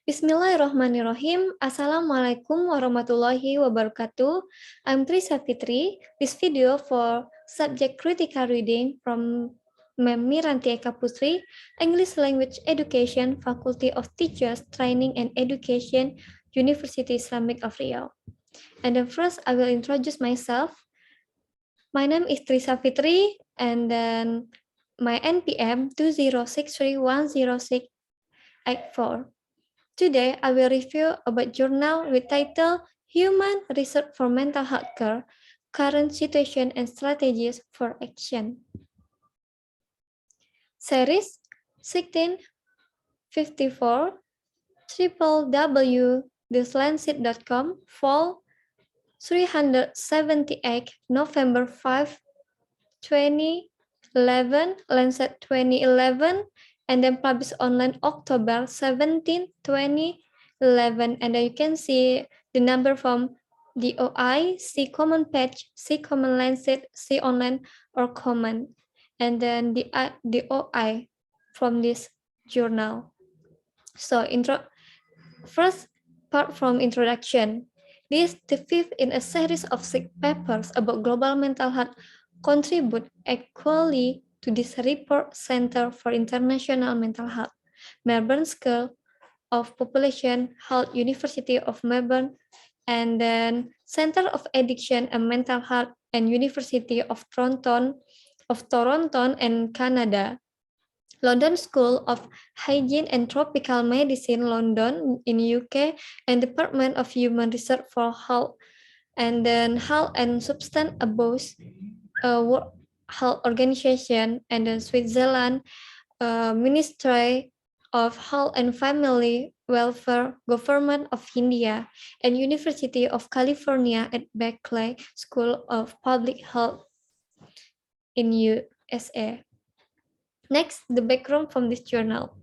Bismillahirrahmanirrahim. Assalamualaikum warahmatullahi wabarakatuh. I'm Savitri. This video for subject critical reading from Miranti Eka Putri, English Language Education, Faculty of Teachers, Training and Education, University Islamic of Riau. And then first, I will introduce myself. My name is Savitri, and then my NPM 2063106884. Today, I will review about journal with title Human Research for Mental Health Care, Current Situation and Strategies for Action. Series 1654, www.thislandseed.com, Fall 378, November 5, 2011, Lancet 2011, and then published online October 17, 2011. And then you can see the number from DOI, C common page, C common Lancet, C online or common. And then the DOI from this journal. So first part from introduction. This the fifth in a series of 6 papers about global mental health contribute equally to this report Center for International Mental Health, Melbourne School of Population Health, University of Melbourne, and then Center of Addiction and Mental Health and University of Toronto and Canada. London School of Hygiene and Tropical Medicine, London in UK, and Department of Human Research for Health, and then Health and Substance Abuse World Health Organization, and then Switzerland Ministry of Health and Family Welfare, Government of India, and University of California at Berkeley School of Public Health in USA. Next, the background from this journal.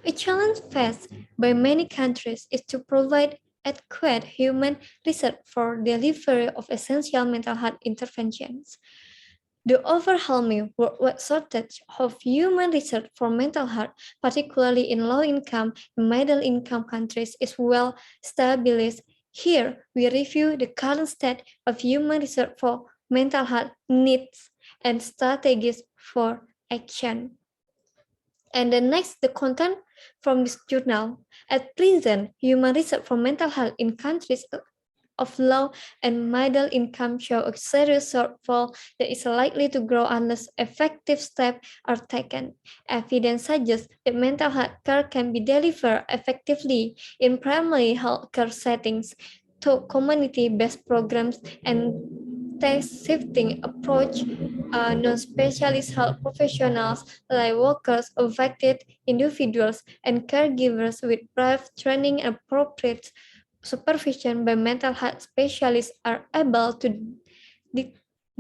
A challenge faced by many countries is to provide adequate human research for delivery of essential mental health interventions. The overwhelming worldwide shortage of human research for mental health, particularly in low-income and middle-income countries, is well established. Here, we review the current state of human research for mental health needs and strategies for action. And then next, the content from this journal. At present, human research for mental health in countries of low and middle income show a serious shortfall that is likely to grow unless effective steps are taken. Evidence suggests that mental health care can be delivered effectively in primary health care settings through community-based programs and task-shifting approach. Non-specialist health professionals like workers, affected individuals, and caregivers with prior training and appropriate supervision by mental health specialists are able to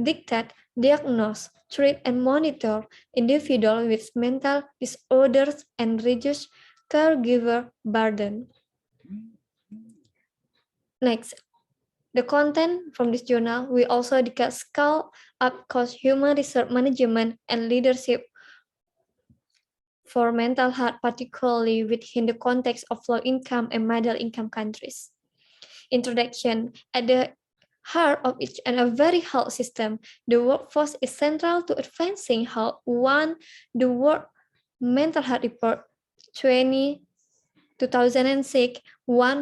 dictate, diagnose, treat, and monitor individuals with mental disorders and reduce caregiver burden. Next, the content from this journal will also discuss scale up cost human research management and leadership for mental health, particularly within the context of low-income and middle-income countries. Introduction. At the heart of each and every health system, the workforce is central to advancing health. The World Mental Health Report 2006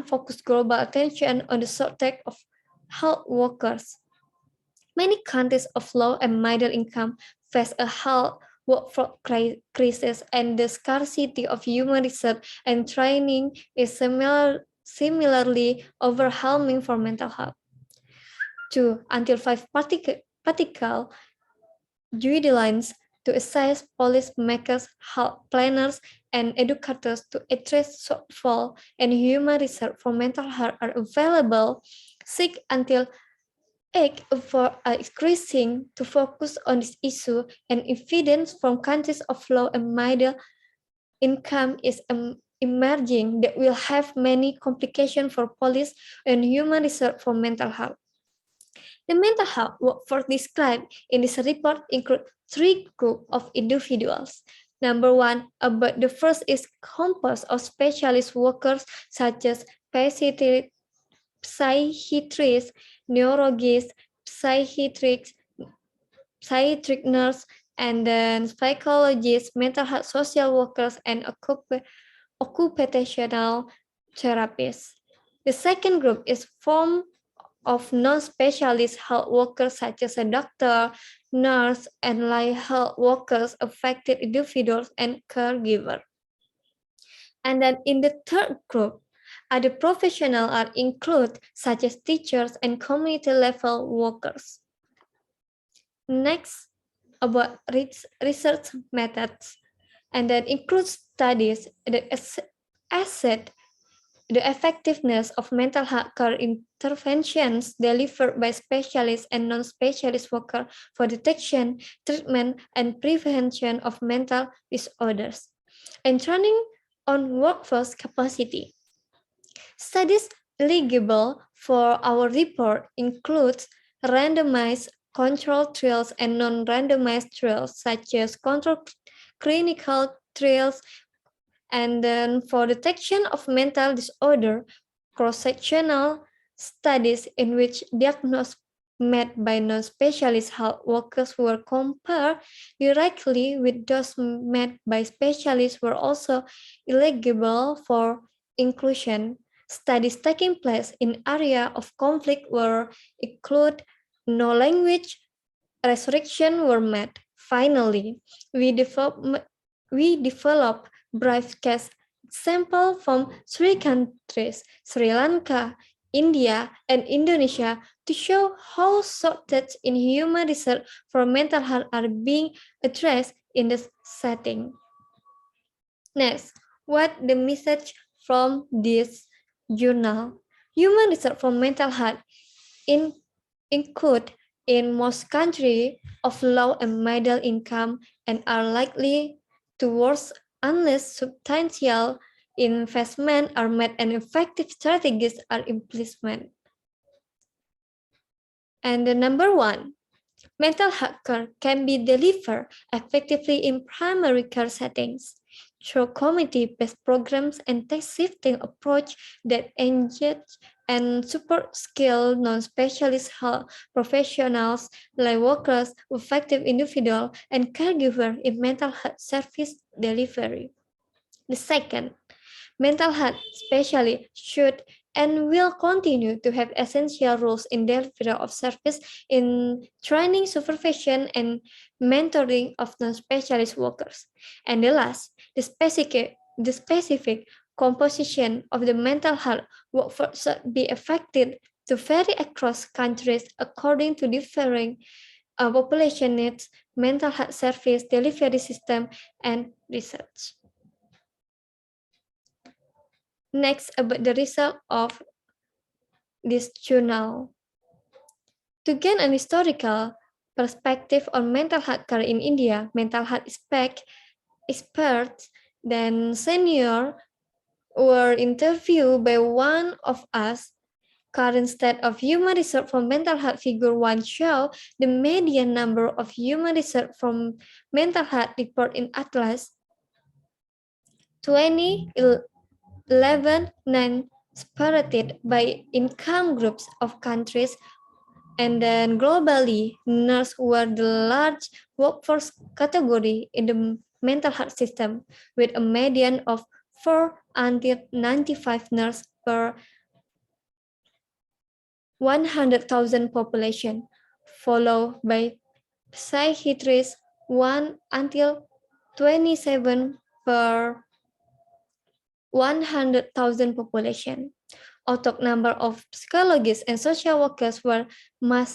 focused global attention on the shortage of health workers. Many countries of low and middle income face a health workforce crisis, and the scarcity of human research and training is similarly overwhelming for mental health. 2. Until 5 practical guidelines to assess policymakers, health planners, and educators to address shortfall and human research for mental health are available. 6. Until 8 efforts are increasing to focus on this issue, and evidence from countries of low and middle income is emerging that will have many complications for policy and human research for mental health. The mental health workforce described in this report include 3 groups of individuals. Number one, about the first is composed of specialist workers such as psychiatrists, neurologists, psychiatric nurse, and then psychologists, mental health social workers, and occupational therapists. The second group is formed of non-specialist health workers such as a doctor, nurse, and allied health workers, affected individuals, and caregivers. And then in the third group, other professionals are included such as teachers and community level workers. Next, about research methods, and that includes studies that assess the effectiveness of mental health care interventions delivered by specialists and non-specialist workers for detection, treatment, and prevention of mental disorders, and training on workforce capacity. Studies eligible for our report includes randomized controlled trials and non-randomized trials, such as controlled clinical trials, and then for detection of mental disorder, cross-sectional studies in which diagnosis made by non-specialist health workers were compared directly with those made by specialists were also eligible for inclusion. Studies taking place in area of conflict were include no language restriction were met. Finally, we developed brief case sample from three countries, Sri Lanka, India, and Indonesia, to show how shortages in human research for mental health are being addressed in this setting. Next, what the message from this journal? Human research for mental health include in most countries of low and middle income and are likely to worsen unless substantial investment are made and effective strategies are implemented. And the number one, mental health care can be delivered effectively in primary care settings through community-based programs and test-shifting approach that engage and support skilled non-specialist health professionals like workers, effective individuals, and caregivers in mental health service delivery. The second, mental health specialists should and will continue to have essential roles in delivery of service in training, supervision, and mentoring of non-specialist workers. And the last, the specific composition of the mental health workforce should be affected to vary across countries according to differing population needs, mental health service delivery system, and research. Next, about the result of this journal. To gain an historical perspective on mental health care in India, mental health experts then senior were interviewed by one of us. Current state of human research for mental health figure 1 show the median number of human research from mental health report in Atlas 2011 separated by income groups of countries, and then globally, nurses were the large workforce category in the mental health system, with a median of 4 until 95 nurses per 100,000 population, followed by psychiatrists 1 until 27 per 100,000 population. Although number of psychologists and social workers were much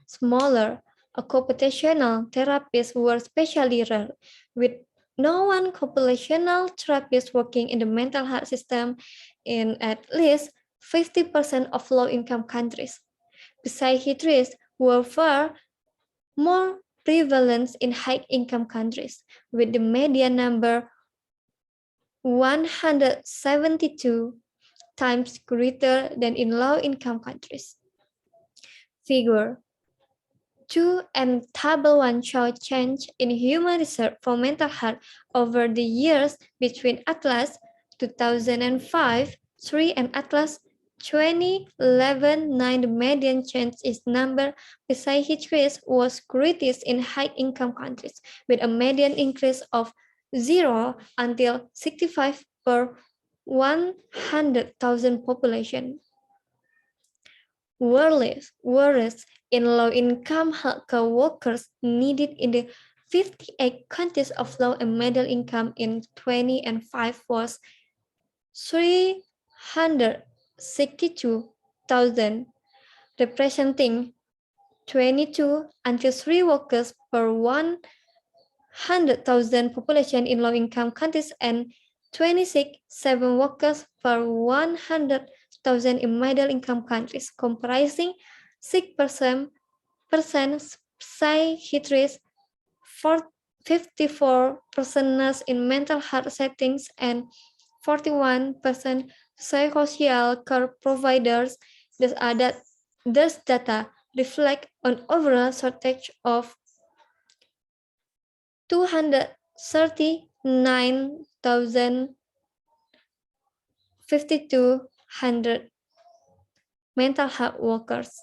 smaller, occupational therapists were especially rare, with no one occupational therapist working in the mental health system in at least 50% of low-income countries. Psychiatrists were far more prevalent in high-income countries, with the median number 172 times greater than in low-income countries. Figure 2 and Table 1 show change in human research for mental health over the years between Atlas 2005, 3 and Atlas 2011. 9. The median change is number of psychiatrists was greatest in high-income countries, with a median increase of 0 until 65 per 100,000 population. Whereas in low-income healthcare workers needed in the 58 countries of low and middle income in 2005 was 362,000, representing 22 until 3 workers per 100,000 population in low-income countries and 26.7 workers per 100,000 in middle-income countries, comprising 6% psychiatrists, 54% nurses in mental health settings, and 41% psychosocial care providers. Thus data reflect an overall shortage of 239,500 mental health workers.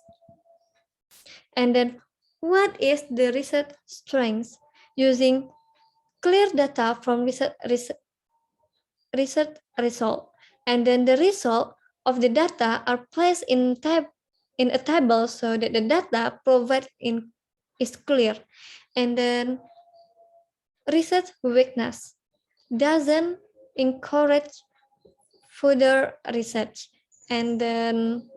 And then, what is the research strength? Using clear data from research result, and then the result of the data are placed in a table so that the data provided is clear. And then research weakness doesn't encourage further research. And then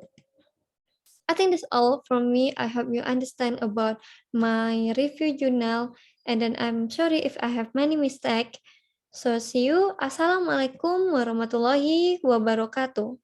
I think that's all from me. I hope you understand about my review journal. And then I'm sorry if I have many mistakes. So see you. Assalamualaikum warahmatullahi wabarakatuh.